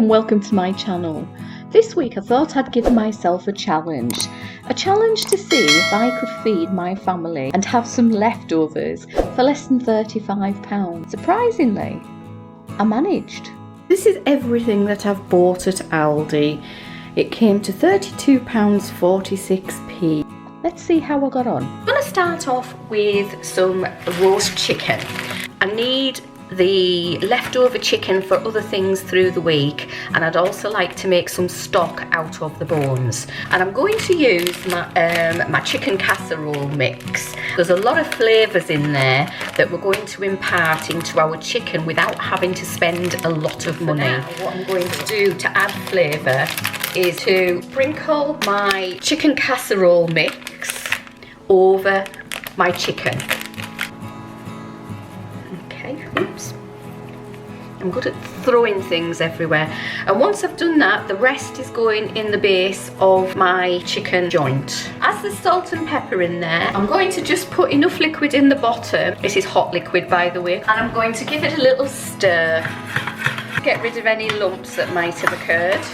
and welcome to my channel. This week I thought I'd give myself a challenge to see if I could feed my family and have some leftovers for less than £35. Surprisingly, I managed. This is everything that I've bought at Aldi. It came to £32.46p. Let's see how I got on. I'm going to start off with some roast chicken. I need the leftover chicken for other things through the week, and I'd also like to make some stock out of the bones. And I'm going to use my chicken casserole mix. There's a lot of flavours in there that we're going to impart into our chicken without having to spend a lot of money. Now, what I'm going to do to add flavour is to sprinkle my chicken casserole mix over my chicken. Oops. I'm good at throwing things everywhere. And once I've done that, the rest is going in the base of my chicken joint. As there's salt and pepper in there, I'm going to just put enough liquid in the bottom. This is hot liquid, by the way. And I'm going to give it a little stir. Get rid of any lumps that might have occurred.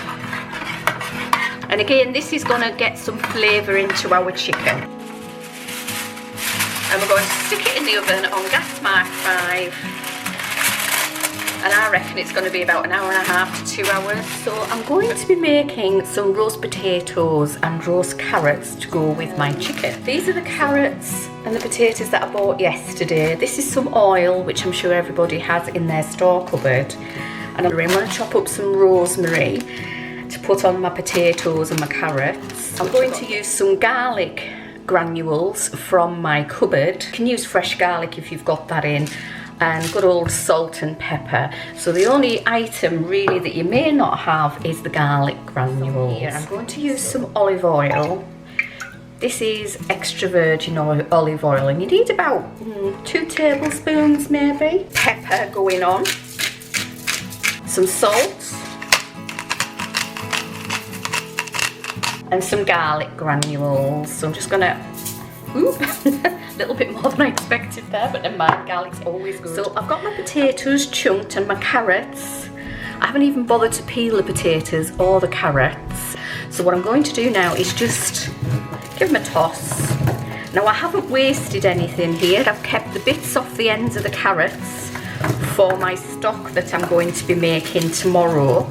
And again, this is going to get some flavour into our chicken. And we're going to stick it in the oven on gas mark 5. And I reckon it's going to be about an hour and a half to 2 hours. So I'm going to be making some roast potatoes and roast carrots to go with my chicken. These are the carrots and the potatoes that I bought yesterday. This is some oil, which I'm sure everybody has in their store cupboard. And I'm going to chop up some rosemary to put on my potatoes and my carrots. I'm going to use some garlic granules from my cupboard. You can use fresh garlic if you've got that in, and good old salt and pepper. So the only item really that you may not have is the garlic granules. Here I'm going to use some olive oil. This is extra virgin olive oil, and you need about 2 tablespoons maybe. Pepper going on, some salt, and some garlic granules. So I'm just gonna, a little bit more than I expected there, but never mind, garlic's always good. So I've got my potatoes chunked and my carrots. I haven't even bothered to peel the potatoes or the carrots. So what I'm going to do now is just give them a toss. Now I haven't wasted anything here. I've kept the bits off the ends of the carrots for my stock that I'm going to be making tomorrow.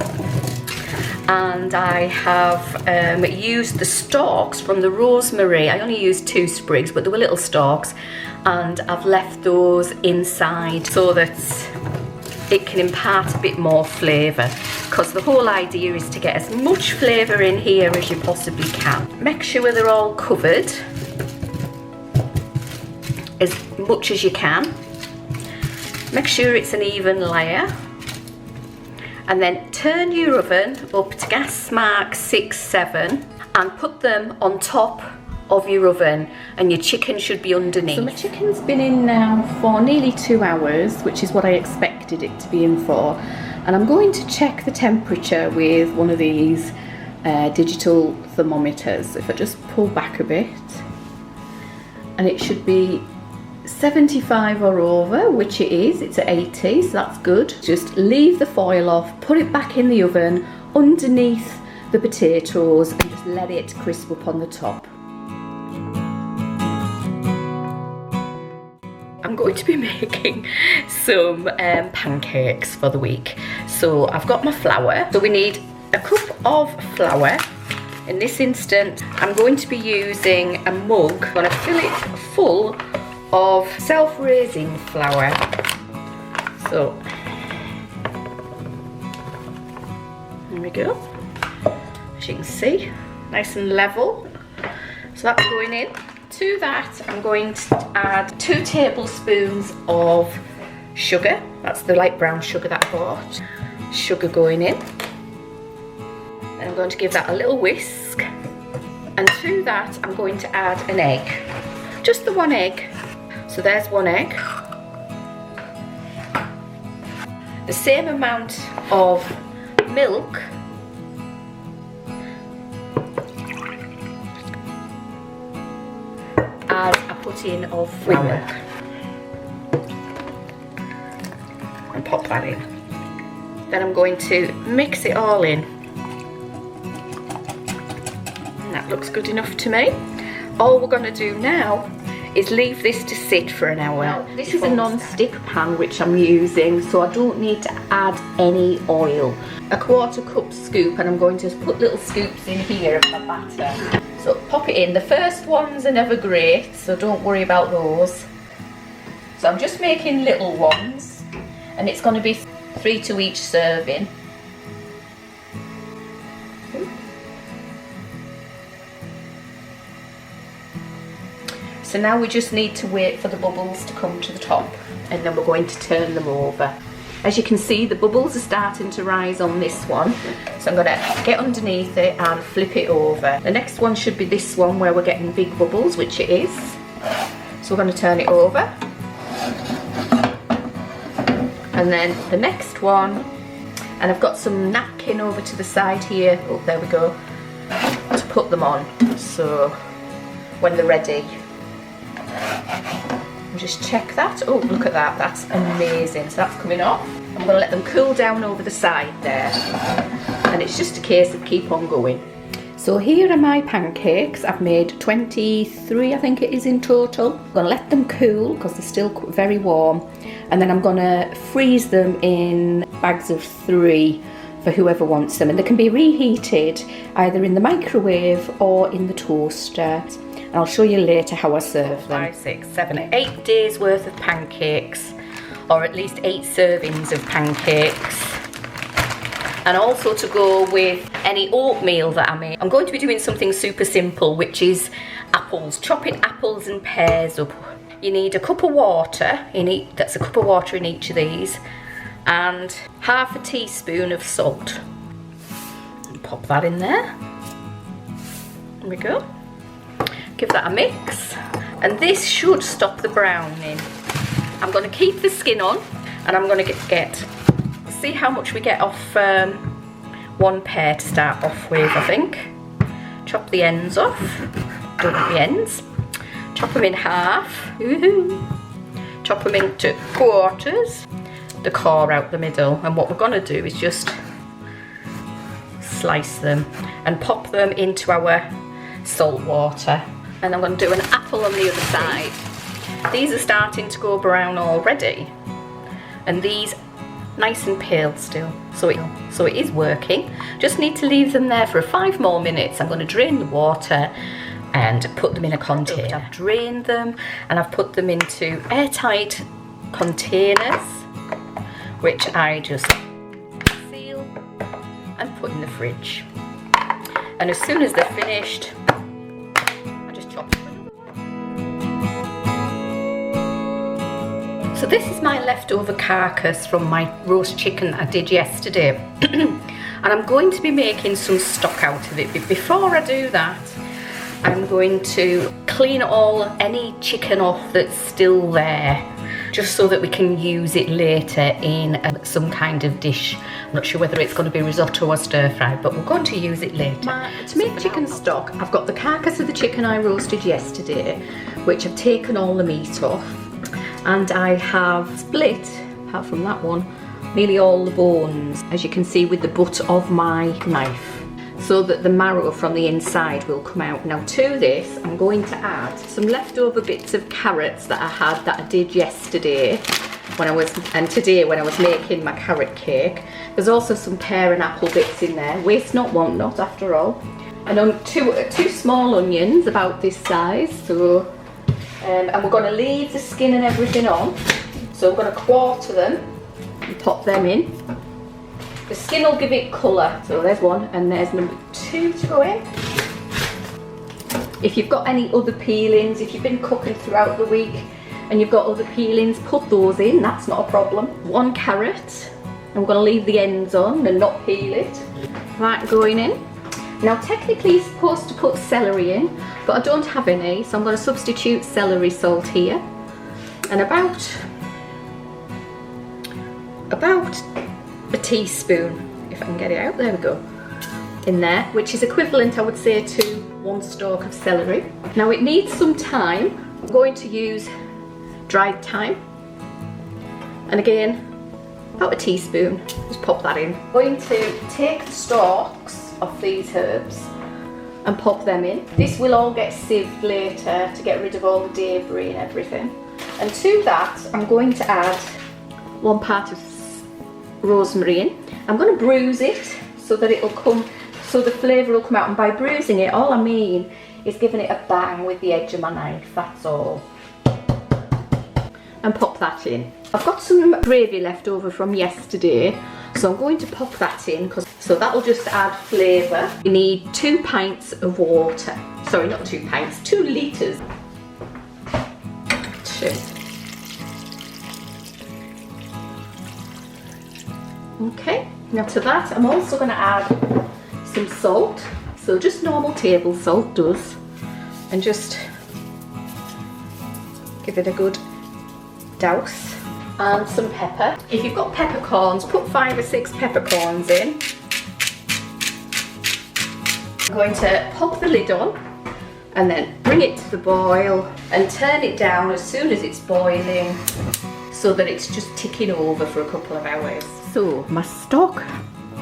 And I have used the stalks from the rosemary. I only used 2 sprigs, but they were little stalks, and I've left those inside so that it can impart a bit more flavour, because the whole idea is to get as much flavour in here as you possibly can. Make sure they're all covered as much as you can. Make sure it's an even layer. And then turn your oven up to gas mark 6-7 and put them on top of your oven, and your chicken should be underneath. So my chicken's been in now for nearly 2 hours, which is what I expected it to be in for. And I'm going to check the temperature with one of these digital thermometers. If I just pull back a bit, and it should be 75 or over, which it is. It's at 80, so that's good. Just leave the foil off, put it back in the oven underneath the potatoes, and just let it crisp up on the top. I'm going to be making some pancakes for the week. So I've got my flour. So we need a cup of flour. In this instance, I'm going to be using a mug. I'm going to fill it full of self-raising flour. So there we go. As you can see, nice and level. So that's going in. To that, I'm going to add 2 tablespoons of sugar. That's the light brown sugar that I bought. Sugar going in. Then I'm going to give that a little whisk. And to that, I'm going to add an egg. Just the 1 egg. So there's 1 egg. The same amount of milk. As I put in of flour. And pop that in. Then I'm going to mix it all in. And that looks good enough to me. All we're going to do now is leave this to sit for an hour. Now, this is a non-stick pan which I'm using, so I don't need to add any oil. A 1/4 cup scoop, and I'm going to put little scoops in here of my batter. So pop it in. The first ones are never great, so don't worry about those. So I'm just making little ones, and it's going to be 3 to each serving. So now we just need to wait for the bubbles to come to the top, and then we're going to turn them over. As you can see, the bubbles are starting to rise on this one, so I'm going to get underneath it and flip it over. The next one should be this one where we're getting big bubbles, which it is. So we're going to turn it over. And then the next one, and I've got some napkin over to the side here, oh there we go, to put them on, so when they're ready. Just check that. Oh, look at that, that's amazing. So that's coming off. I'm going to let them cool down over the side there, and it's just a case of keep on going. So here are my pancakes. I've made 23, I think it is in total. I'm going to let them cool because they're still very warm, and then I'm going to freeze them in bags of 3 for whoever wants them, and they can be reheated either in the microwave or in the toaster. I'll show you later how I serve them. 5, 6, 7, 8 days worth of pancakes, or at least 8 servings of pancakes. And also to go with any oatmeal that I make. I'm going to be doing something super simple, which is apples, chopping apples and pears up. You need a cup of water in each, that's a cup of water in each of these, and half a teaspoon of salt. And pop that in there. There we go. Give that a mix, and this should stop the browning. I'm going to keep the skin on, and I'm going to see how much we get off one pear to start off with, I think. Chop the ends off, don't want the ends. Chop them in half, chop them into quarters, the core out the middle, and what we're going to do is just slice them and pop them into our salt water. And I'm going to do an apple on the other side. These are starting to go brown already, and these nice and pale still, so it is working. Just need to leave them there for 5 more minutes. I'm going to drain the water and put them in a container. I've drained them and I've put them into airtight containers, which I just seal and put in the fridge. And as soon as they're finished, so this is my leftover carcass from my roast chicken I did yesterday. And I'm going to be making some stock out of it. But before I do that, I'm going to clean any chicken off that's still there, just so that we can use it later in some kind of dish. I'm not sure whether it's going to be risotto or stir fry, but we're going to use it later. To make chicken stock, I've got the carcass of the chicken I roasted yesterday, which I've taken all the meat off, and I have split, apart from that one, nearly all the bones, as you can see with the butt of my knife, so that the marrow from the inside will come out. Now to this, I'm going to add some leftover bits of carrots that I had that I did yesterday and today when I was making my carrot cake. There's also some pear and apple bits in there. Waste not, want not, after all. And on two small onions about this size. So, and we're going to leave the skin and everything on. So we're going to quarter them and pop them in. The skin will give it colour. So there's one, and there's number 2 to go in. If you've got any other peelings, if you've been cooking throughout the week and you've got other peelings, put those in, that's not a problem. 1 carrot, and we're going to leave the ends on and not peel it. That going in. Now technically you're supposed to put celery in, but I don't have any, so I'm going to substitute celery salt here. And about a teaspoon, if I can get it out, there we go, in there, which is equivalent, I would say, to 1 stalk of celery. Now it needs some time. I'm going to use dried thyme, and again about a teaspoon. Just pop that in. I'm going to take the stalks of these herbs and pop them in. This will all get sieved later to get rid of all the debris and everything. And to that, I'm going to add 1 part of rosemary in. I'm going to bruise it so that it'll come, so the flavour will come out. And by bruising it, all I mean is giving it a bang with the edge of my knife, that's all. And pop that in. I've got some gravy left over from yesterday, so I'm going to pop that in, so that'll just add flavour. You need 2 pints of water. Sorry, not 2 pints, 2 litres. 2. Okay, now to that I'm also going to add some salt, so just normal table salt does, and just give it a good douse. And some pepper. If you've got peppercorns, put 5 or 6 peppercorns in. I'm going to pop the lid on and then bring it to the boil and turn it down as soon as it's boiling so that it's just ticking over for a couple of hours. So my stock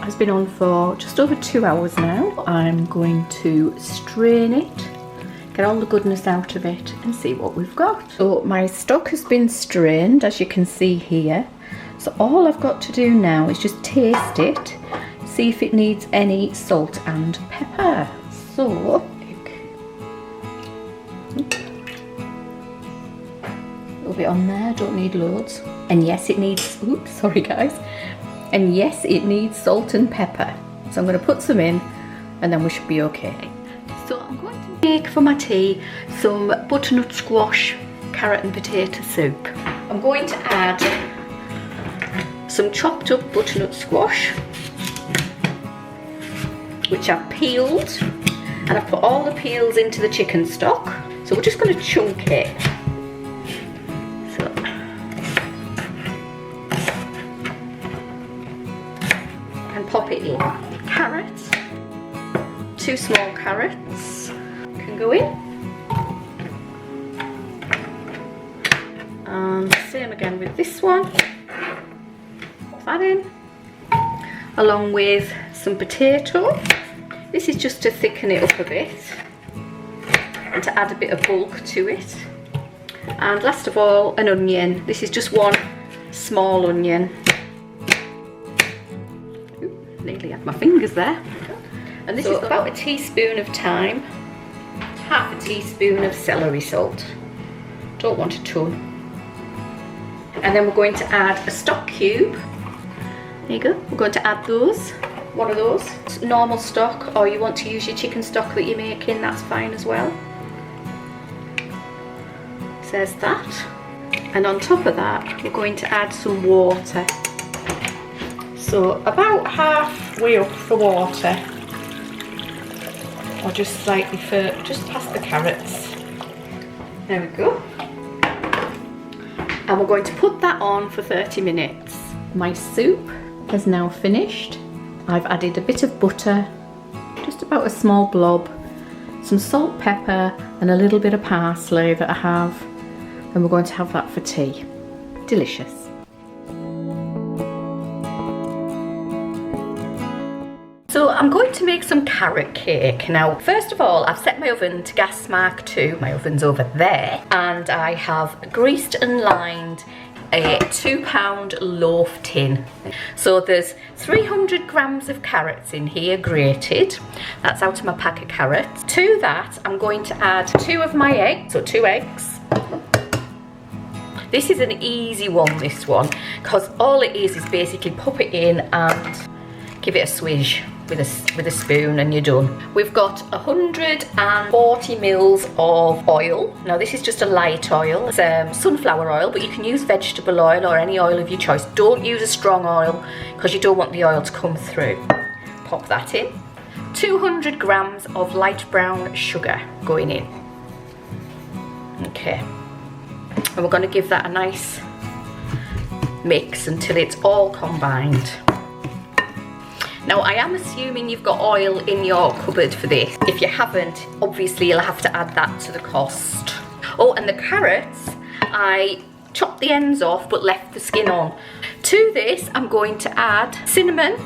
has been on for just over 2 hours now. I'm going to strain it, get all the goodness out of it and see what we've got. So my stock has been strained, as you can see here. So all I've got to do now is just taste it, see if it needs any salt and pepper. So, a little bit on there, don't need loads. And yes, it needs, oops, sorry guys. And yes, it needs salt and pepper. So I'm going to put some in and then we should be okay. So I'm going to make for my tea some butternut squash, carrot and potato soup. I'm going to add some chopped up butternut squash, which I've peeled, and I've put all the peels into the chicken stock. So we're just going to chunk it. So, and pop it in. Carrots, 2 small carrots can go in, and same again with this one. Pop that in, along with some potato. This is just to thicken it up a bit and to add a bit of bulk to it. And last of all, an onion. This is just 1 small onion. Ooh, nearly had my fingers there. And this is about a teaspoon of thyme, half a teaspoon of celery salt. Don't want a ton. And then we're going to add a stock cube. There you go. We're going to add those. 1 of those. It's normal stock, or you want to use your chicken stock that you're making, that's fine as well. There's that. And on top of that, we're going to add some water. So about halfway up the water, or just slightly further, just past the carrots. There we go. And we're going to put that on for 30 minutes. My soup has now finished. I've added a bit of butter, just about a small blob, some salt, pepper and a little bit of parsley that I have, and we're going to have that for tea. Delicious. So I'm going to make some carrot cake. Now, first of all, I've set my oven to gas mark 2, my oven's over there, and I have greased and lined a 2-pound loaf tin. So there's 300 grams of carrots in here, grated. That's out of my pack of carrots. To that, I'm going to add 2 of my eggs, so 2 eggs. This is an easy one, this one, because all it is basically pop it in and give it a swish with a spoon and you're done. We've got 140 mils of oil. Now this is just a light oil. It's sunflower oil, but you can use vegetable oil or any oil of your choice. Don't use a strong oil because you don't want the oil to come through. Pop that in. 200 grams of light brown sugar going in. Okay. And we're going to give that a nice mix until it's all combined. Now I am assuming you've got oil in your cupboard for this. If you haven't, obviously you'll have to add that to the cost. Oh, and the carrots, I chopped the ends off but left the skin on. To this, I'm going to add cinnamon.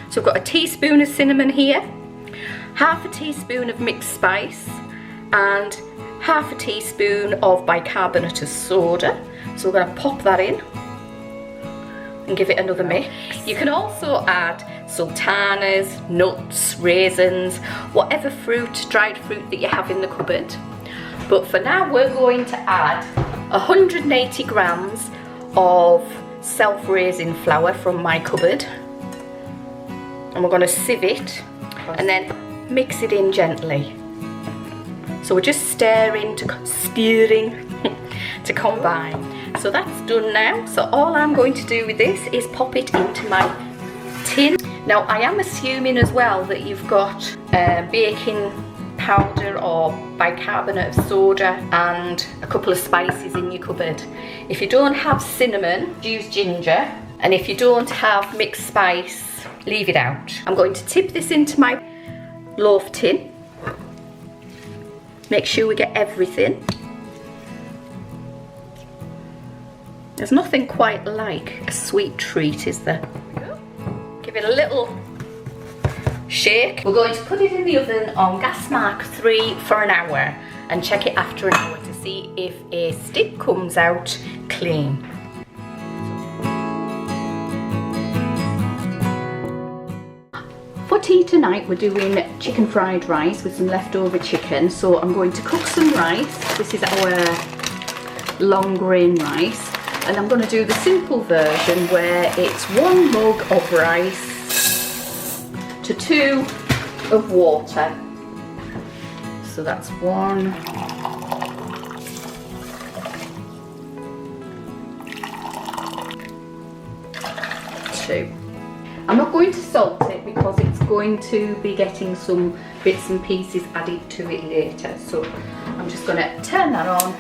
So I've got a teaspoon of cinnamon here, half a teaspoon of mixed spice, and half a teaspoon of bicarbonate of soda. So we're going to pop that in and give it another mix. You can also add sultanas, nuts, raisins, whatever fruit, dried fruit that you have in the cupboard. But for now, we're going to add 180 grams of self-raising flour from my cupboard, and we're going to sieve it and then mix it in gently. So we're just stirring to combine. So that's done now. So all I'm going to do with this is pop it into my tin. Now I am assuming as well that you've got baking powder or bicarbonate of soda and a couple of spices in your cupboard. If you don't have cinnamon, use ginger, and if you don't have mixed spice, leave it out. I'm going to tip this into my loaf tin. Make sure we get everything. There's nothing quite like a sweet treat, is there? Give it a little shake. We're going to put it in the oven on gas mark 3 for an hour and check it after an hour to see if a stick comes out clean. For tea tonight, we're doing chicken fried rice with some leftover chicken. So I'm going to cook some rice. This is our long grain rice. And I'm going to do the simple version where it's 1 mug of rice to 2 of water. So that's 1. 2. I'm not going to salt it because it's going to be getting some bits and pieces added to it later. So I'm just going to turn that on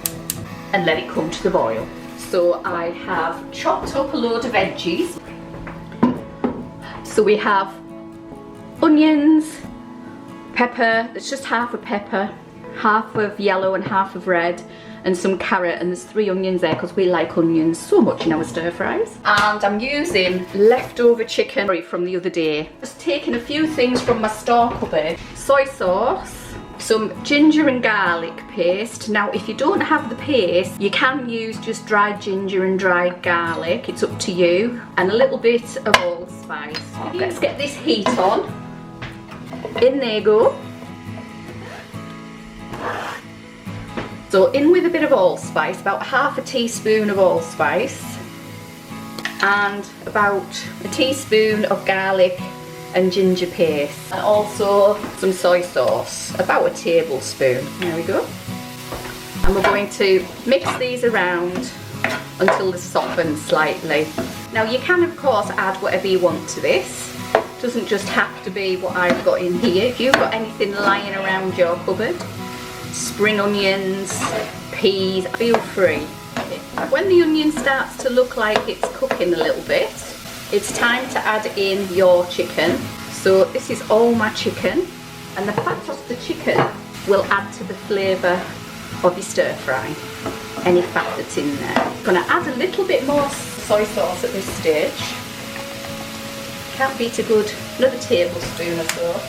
and let it come to the boil. So I have chopped up a load of veggies. So we have onions, pepper, there's just half a pepper, half of yellow and half of red, and some carrot, and there's 3 onions there because we like onions so much in our stir fries. And I'm using leftover chicken from the other day. Just taking a few things from my store cupboard. Soy sauce, some ginger and garlic paste. Now if you don't have the paste, you can use just dried ginger and dried garlic, it's up to you, and a little bit of allspice. Let's get this heat on. In they go. So in with a bit of allspice, about half a teaspoon of allspice, and about a teaspoon of garlic and ginger paste, and also some soy sauce, about a tablespoon. There we go. And we're going to mix these around until they soften slightly. Now you can of course add whatever you want to this. It doesn't just have to be what I've got in here. If you've got anything lying around your cupboard, spring onions, peas, feel free. When the onion starts to look like it's cooking a little bit, it's time to add in your chicken. So this is all my chicken, and the fat of the chicken will add to the flavour of your stir fry, any fat that's in there. I'm going to add a little bit more soy sauce at this stage. Can't beat a good, another tablespoon or so,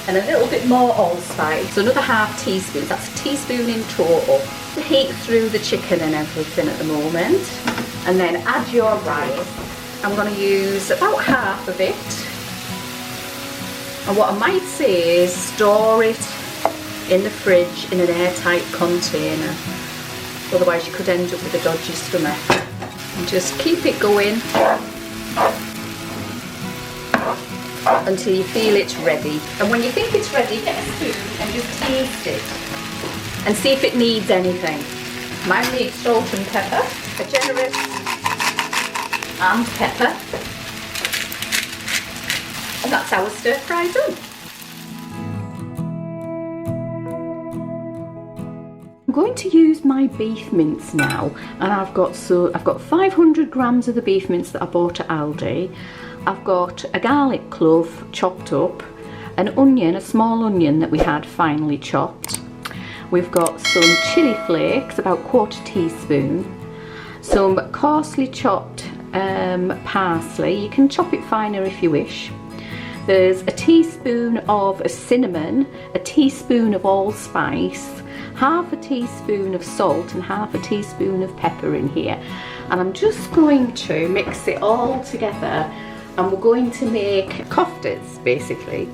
and a little bit more allspice, so another half teaspoon, that's a teaspoon in total. Heat through the chicken and everything at the moment, and then add your rice. I'm going to use about half of it, and what I might say is store it in the fridge in an airtight container, otherwise you could end up with a dodgy stomach. And just keep it going until you feel it's ready. And when you think it's ready, get a spoon and just taste it and see if it needs anything. Mine needs salt and pepper, a generous and pepper, and that's our stir fry done. I'm going to use my beef mince now, and I've got 500 grams of the beef mince that I bought at Aldi. I've got a garlic clove chopped up, an onion, a small onion that we had finely chopped. We've got some chilli flakes, about 1/4 teaspoon, some coarsely chopped parsley. You can chop it finer if you wish. There's a teaspoon of cinnamon, a teaspoon of allspice, half a teaspoon of salt and half a teaspoon of pepper in here. And I'm just going to mix it all together, and we're going to make koftas basically.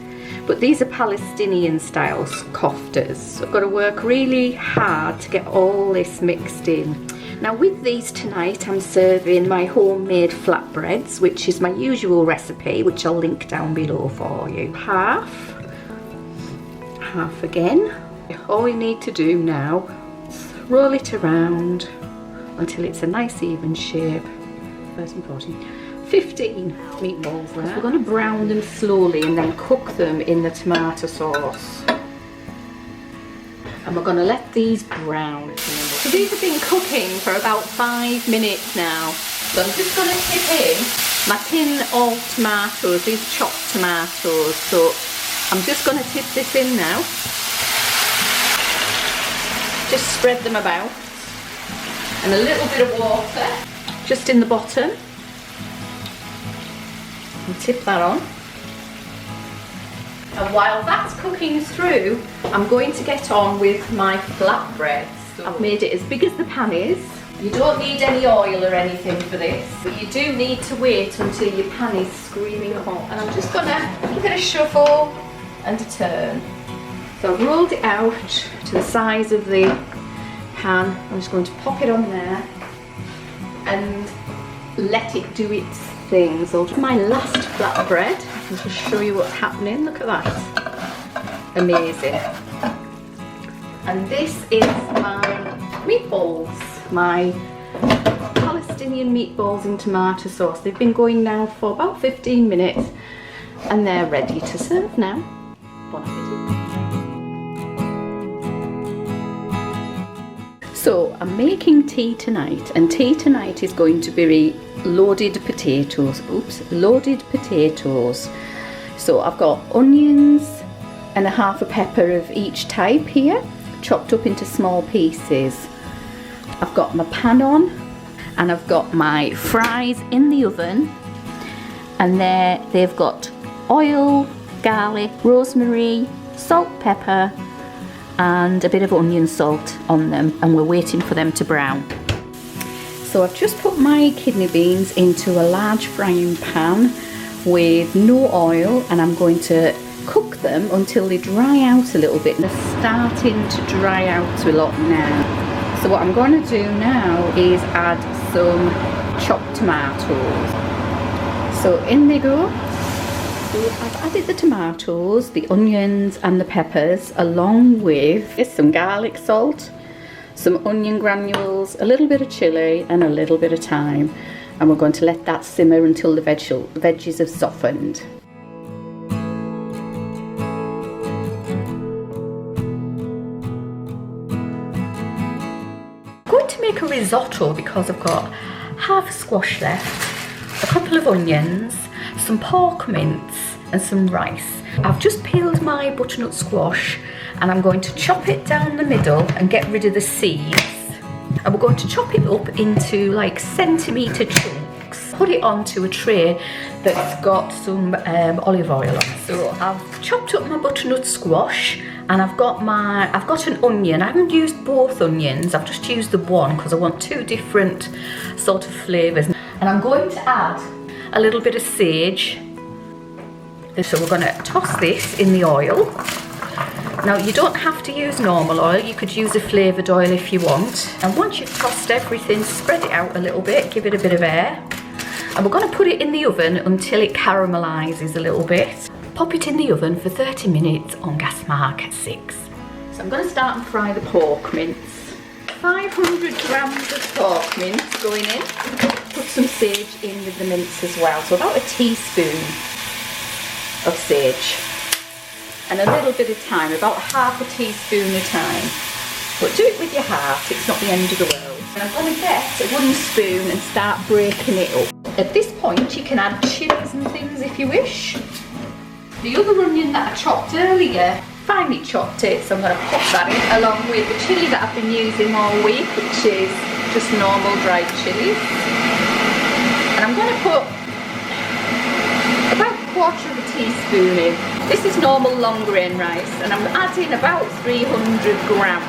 But these are Palestinian style koftas. So I've got to work really hard to get all this mixed in. Now with these tonight I'm serving my homemade flatbreads, which is my usual recipe, which I'll link down below for you. Half again. All you need to do now is roll it around until it's a nice even shape. 15 meatballs there. We're going to brown them slowly and then cook them in the tomato sauce. And we're going to let these brown. So these have been cooking for about 5 minutes now. So I'm just going to tip in my tin of tomatoes, these chopped tomatoes. So I'm just going to tip this in now. Just spread them about. And a little bit of water just in the bottom. And tip that on. And while that's cooking through, I'm going to get on with my flatbreads. So I've made it as big as the pan is. You don't need any oil or anything for this, but you do need to wait until your pan is screaming hot. And I'm just gonna give it a shuffle and a turn. So I've rolled it out to the size of the pan. I'm just going to pop it on there and let it do its thing. So my last flatbread, I can just show you what's happening. Look at that. Amazing. And this is my meatballs, my Palestinian meatballs in tomato sauce. They've been going now for about 15 minutes and they're ready to serve now. Bon appetit. So I'm making tea tonight, and tea tonight is going to be loaded potatoes. Loaded potatoes. So I've got onions and a half a pepper of each type here, chopped up into small pieces. I've got my pan on, and I've got my fries in the oven, and they've got oil, garlic, rosemary, salt, pepper, and a bit of onion salt on them, and we're waiting for them to brown. So I've just put my kidney beans into a large frying pan with no oil, and I'm going to cook them until they dry out a little bit. They're starting to dry out a lot now. So what I'm going to do now is add some chopped tomatoes. So in they go. So I've added the tomatoes, the onions and the peppers, along with some garlic salt, some onion granules, a little bit of chilli and a little bit of thyme. And we're going to let that simmer until the veggies have softened. I'm going to make a risotto because I've got half a squash left, a couple of onions, some pork mince and some rice. I've just peeled my butternut squash and I'm going to chop it down the middle and get rid of the seeds. And we're going to chop it up into like centimetre chunks. Put it onto a tray that's got some olive oil on. So I've chopped up my butternut squash, and I've got an onion. I haven't used both onions, I've just used the one because I want two different sort of flavours. And I'm going to add a little bit of sage. So we're going to toss this in the oil. Now you don't have to use normal oil, you could use a flavoured oil if you want. And once you've tossed everything, spread it out a little bit, give it a bit of air. And we're going to put it in the oven until it caramelises a little bit. Pop it in the oven for 30 minutes on gas mark at 6. So I'm going to start and fry the pork mince. 500 grams of pork mince going in. Put some sage in with the mince as well, so about a teaspoon of sage. And a little bit of thyme, about half a teaspoon of thyme. But do it with your heart, it's not the end of the world. And I'm going to get a wooden spoon and start breaking it up. At this point you can add chilies and things if you wish. The other onion that I chopped earlier, finely chopped it, so I'm going to pop that in along with the chilli that I've been using all week, which is just normal dried chilies. And I'm I'm going to put about a quarter of a teaspoon in. This is normal long grain rice, and I'm adding about 300 grams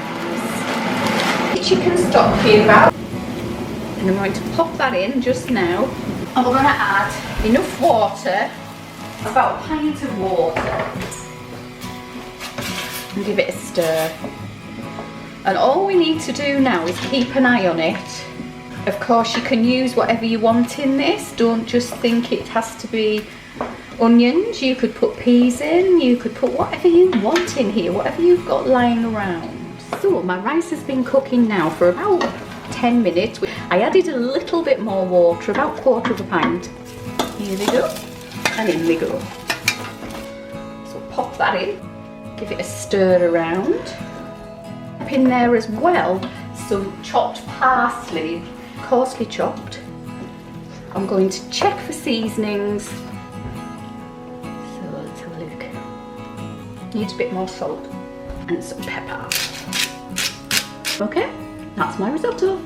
chicken stock here, and I'm going to pop that in just now. And we're going to add enough water, about a pint of water, and give it a stir. And all we need to do now is keep an eye on it. Of course, you can use whatever you want in this. Don't just think it has to be onions. You could put peas in, you could put whatever you want in here, whatever you've got lying around. So my rice has been cooking now for about 10 minutes. I added a little bit more water, about a quarter of a pint. Here we go, and in we go. So pop that in, give it a stir around. Pop in there as well some chopped parsley, coarsely chopped. I'm going to check for seasonings. So let's have a look. Needs a bit more salt and some pepper. Okay, that's my risotto.